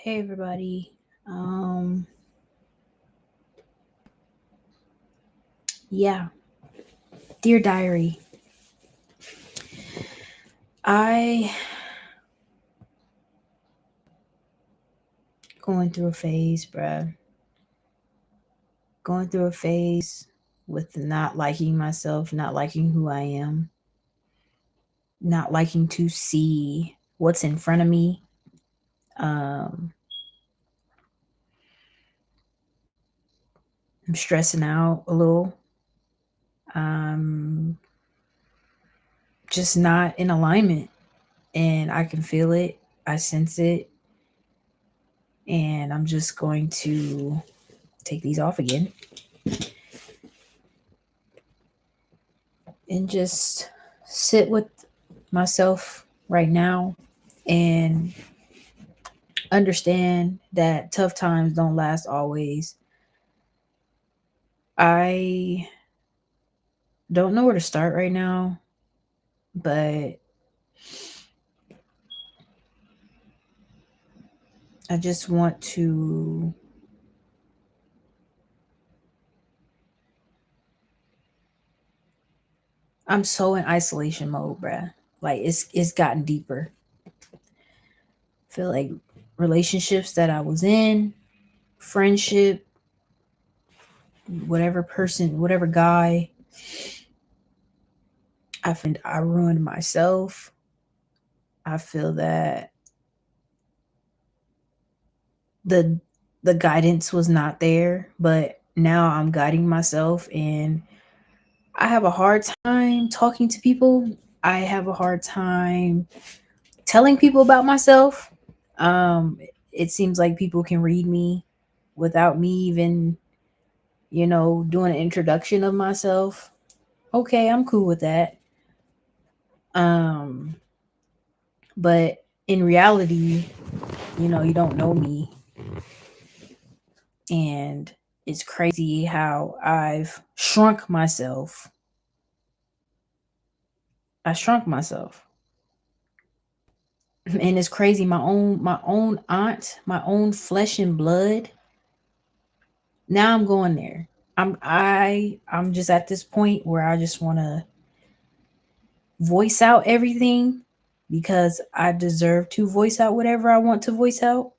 Hey everybody. Um yeah, dear diary. I going through a phase, bruh. Going through a phase with not liking myself, not liking who I am, not liking to see what's in front of me. Um I'm stressing out a little. Um just not in alignment, and I can feel it. I sense it, and I'm just going to take these off again and just sit with myself right now and understand that tough times don't last always. I don't know where to start right now, but I just want to I'm so in isolation mode, bruh. Like it's gotten deeper. I feel like relationships that I was in, friendship, whatever person, whatever guy, I find I ruined myself. I feel that the the guidance was not there, but now I'm guiding myself, and I have a hard time talking to people. I have a hard time telling people about myself. Um it seems like people can read me without me even, doing an introduction of myself. Okay, I'm cool with that. Um but in reality, you don't know me, and it's crazy how I've shrunk myself. I shrunk myself. And it's crazy. My own aunt, my own flesh and blood. Now I'm going there. I'm just at this point where I just want to voice out everything because I deserve to voice out whatever I want to voice out.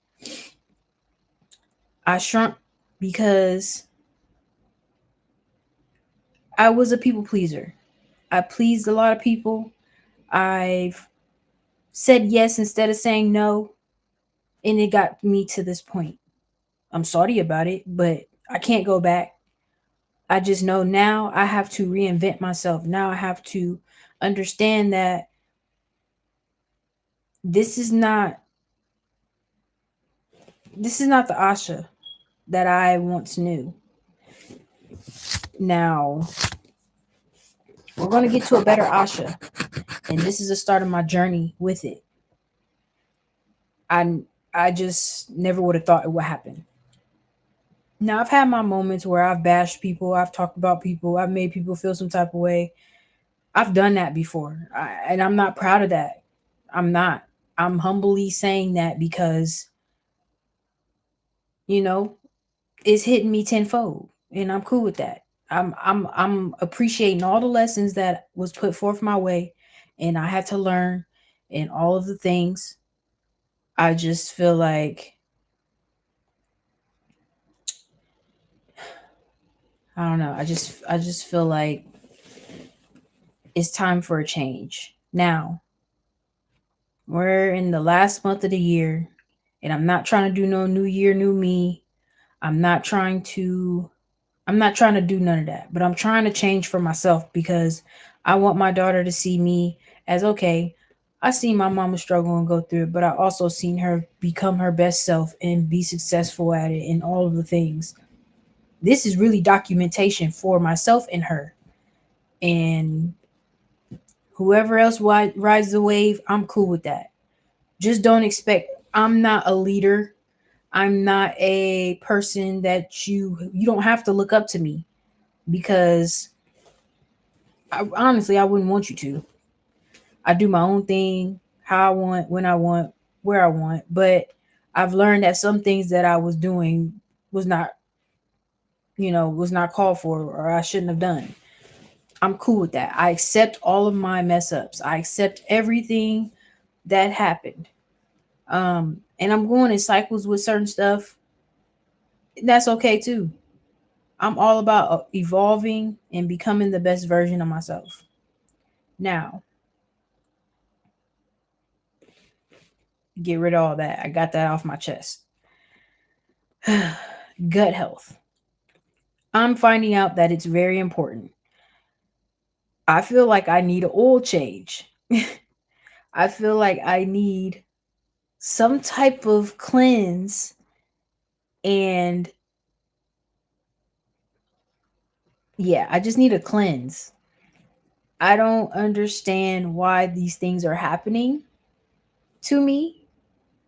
I shrunk because I was a people pleaser. I pleased a lot of people. I've said yes instead of saying no, and it got me to this point. I'm sorry about it, but I can't go back. I just know now I have to reinvent myself. Now I have to understand that this is not this is not the Asha that I once knew. Now we're going to get to a better Asha, and this is the start of my journey with it. I I just never would have thought it would happen. Now I've had my moments where I've bashed people, I've talked about people, I've made people feel some type of way. I've done that before, and I'm not proud of that. I'm not. I'm humbly saying that because you know it's hitting me tenfold, and I'm cool with that. I'm appreciating all the lessons that was put forth my way, and I had to learn, and all of the things. I just feel like I don't know. I just feel like it's time for a change now. We're in the last month of the year, and I'm not trying to do no new year, new me. I'm not trying to I'm not trying to do none of that, but I'm trying to change for myself because I want my daughter to see me as okay. I seen my mama struggle and go through it, but I also seen her become her best self and be successful at it and all of the things. This is really documentation for myself and her. And whoever else rides the wave, I'm cool with that. Just don't expect I'm not a leader. I'm not a person that you don't have to look up to me because honestly, I wouldn't want you to. I do my own thing, how I want, when I want, where I want. But I've learned that some things that I was doing was not, was not called for or I shouldn't have done. I'm cool with that. I accept all of my mess ups. I accept everything that happened. And I'm going in cycles with certain stuff. That's okay too. I'm all about evolving and becoming the best version of myself. Now, get rid of all that. I got that off my chest. Gut health. I'm finding out that it's very important. I feel like I need an oil change. I feel like I need some type of cleanse. And yeah, I just need a cleanse. I don't understand why these things are happening to me,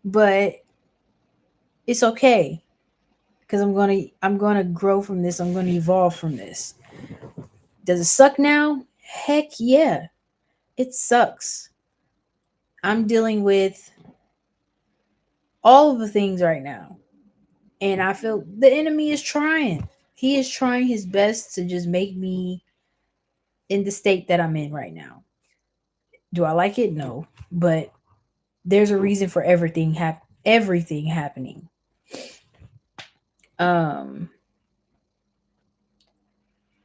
but it's okay because I'm going to grow from this. I'm going to evolve from this. Does it suck now? Heck yeah. It sucks. I'm dealing with all of the things right now. And I feel the enemy is trying. He is trying his best to just make me in the state that I'm in right now. Do I like it? No. But there's a reason for everything happening. Um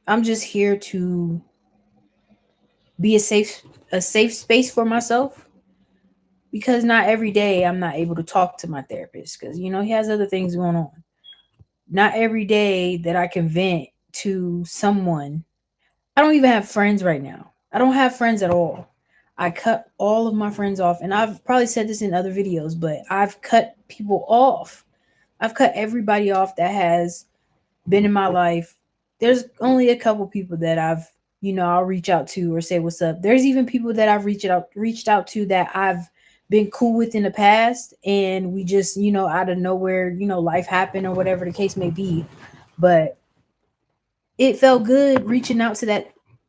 I'm just here to be a safe space for myself because not every day I'm not able to talk to my therapist because he has other things going on. Not every day that I can vent to someone. I don't even have friends right now. I don't have friends at all. I cut all of my friends off, and I've probably said this in other videos, but I've cut people off. I've cut everybody off that has been in my life. There's only a couple people that I'll reach out to or say what's up. There's even people that I've reached out to that I've been cool with in the past, and we just out of nowhere, life happened or whatever the case may be. But it felt good reaching out to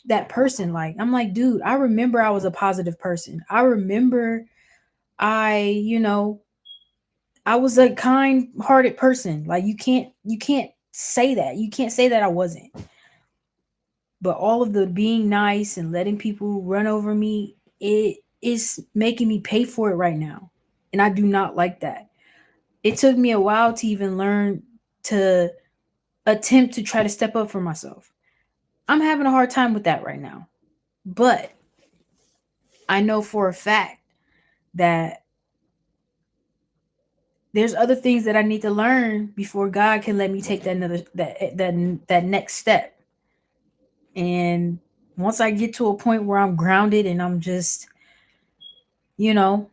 that person. Like, I'm like, dude, I remember I was a positive person. I remember I, I was a kind-hearted person. Like, you can't say that. You can't say that I wasn't. But all of the being nice and letting people run over me, it is making me pay for it right now. And I do not like that. It took me a while to even learn to attempt to try to step up for myself. I'm having a hard time with that right now. But I know for a fact that there's other things that I need to learn before God can let me take that next step. And once I get to a point where I'm grounded and I'm just, you know,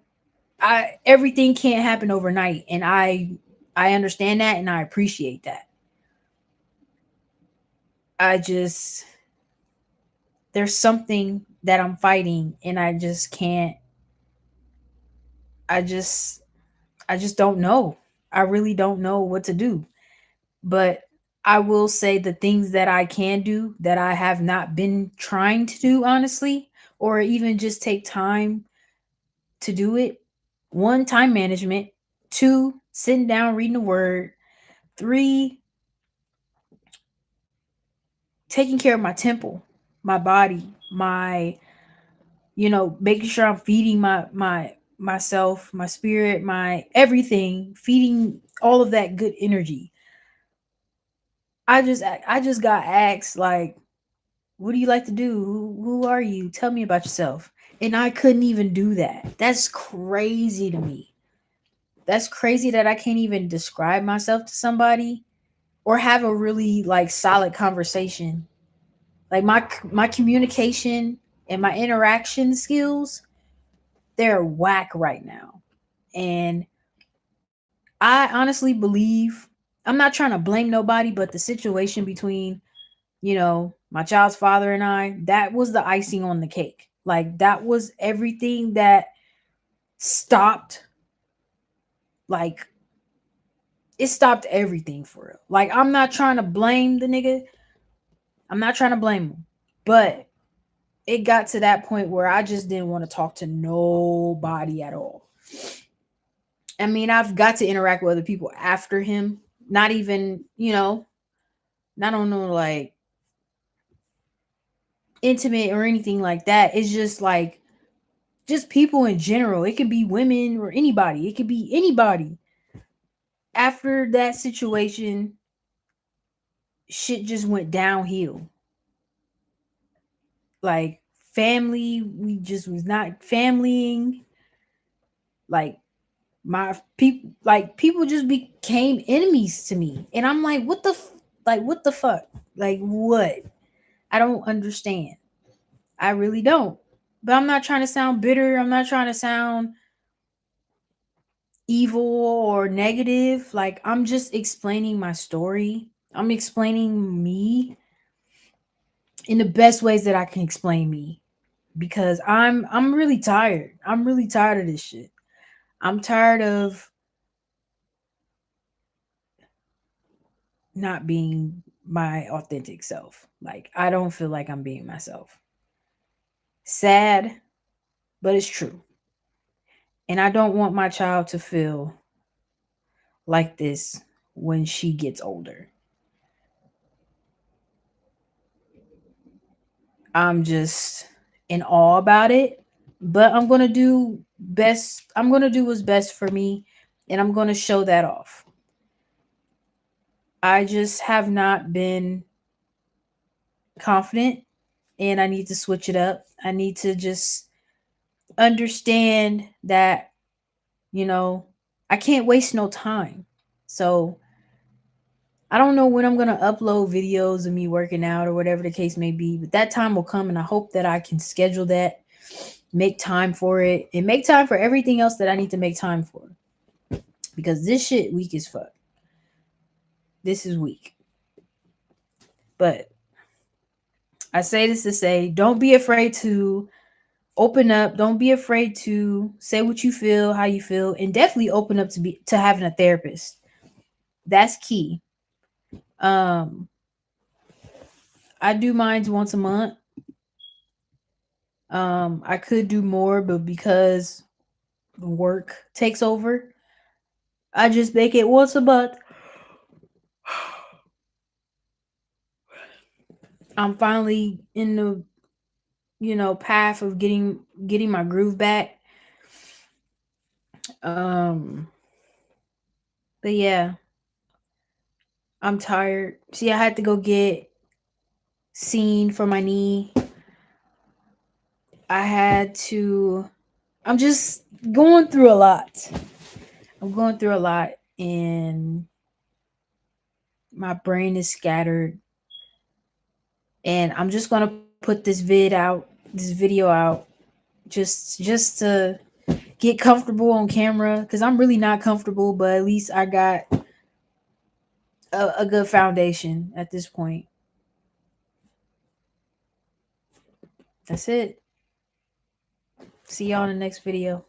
I everything can't happen overnight, and I understand that and I appreciate that. I just there's something that I'm fighting and I just can't I just I just don't know. I really don't know what to do. But I will say the things that I can do that I have not been trying to do honestly, or even just take time to do it. One, time management. Two, sitting down reading the word. Three, taking care of my temple, my body, my making sure I'm feeding my myself, my spirit, my everything, feeding all of that good energy. I just got asked, like, what do you like to do? Who are you? Tell me about yourself. And I couldn't even do that. That's crazy to me. That's crazy that I can't even describe myself to somebody or have a really like solid conversation. Like my communication and my interaction skills, they're whack right now. And I honestly believe, I'm not trying to blame nobody, but the situation between, my child's father and I, that was the icing on the cake. Like, that was everything that stopped, like, it stopped everything for real. Like, I'm not trying to blame the nigga. I'm not trying to blame him. But it got to that point where I just didn't want to talk to nobody at all. I mean, I've got to interact with other people after him. Not even, not on no like intimate or anything like that. It's just like just people in general. It could be women or anybody. It could be anybody. After that situation, shit just went downhill. Like family, we just was not familying. Like my people, like people just became enemies to me, and I'm like, what the fuck, like what? I don't understand. I really don't. But I'm not trying to sound bitter. I'm not trying to sound evil or negative. Like I'm just explaining my story. I'm explaining me in the best ways that I can explain me because I'm really tired. I'm really tired of this shit. I'm tired of not being my authentic self. Like I don't feel like I'm being myself. Sad, but it's true. And I don't want my child to feel like this when she gets older. I'm just in awe about it, but I'm going to do what's best for me and I'm going to show that off. I just have not been confident and I need to switch it up. I need to just understand that, you know, I can't waste no time. So I don't know when I'm going to upload videos of me working out or whatever the case may be, but that time will come and I hope that I can schedule that, make time for it, and make time for everything else that I need to make time for. Because this shit weak as fuck. This is weak. But I say this to say, don't be afraid to open up. Don't be afraid to say what you feel, how you feel, and definitely open up to having a therapist. That's key. Um, I do mine once a month. I could do more, but because work takes over, I just make it once a month. I'm finally in the path of getting my groove back. Um, but yeah, I'm tired. See, I had to go get seen for my knee. I had to. I'm just going through a lot. I'm going through a lot, and my brain is scattered. And I'm just gonna put this video out, just to get comfortable on camera because I'm really not comfortable. But at least I got a good foundation at this point. That's it. See y'all in the next video.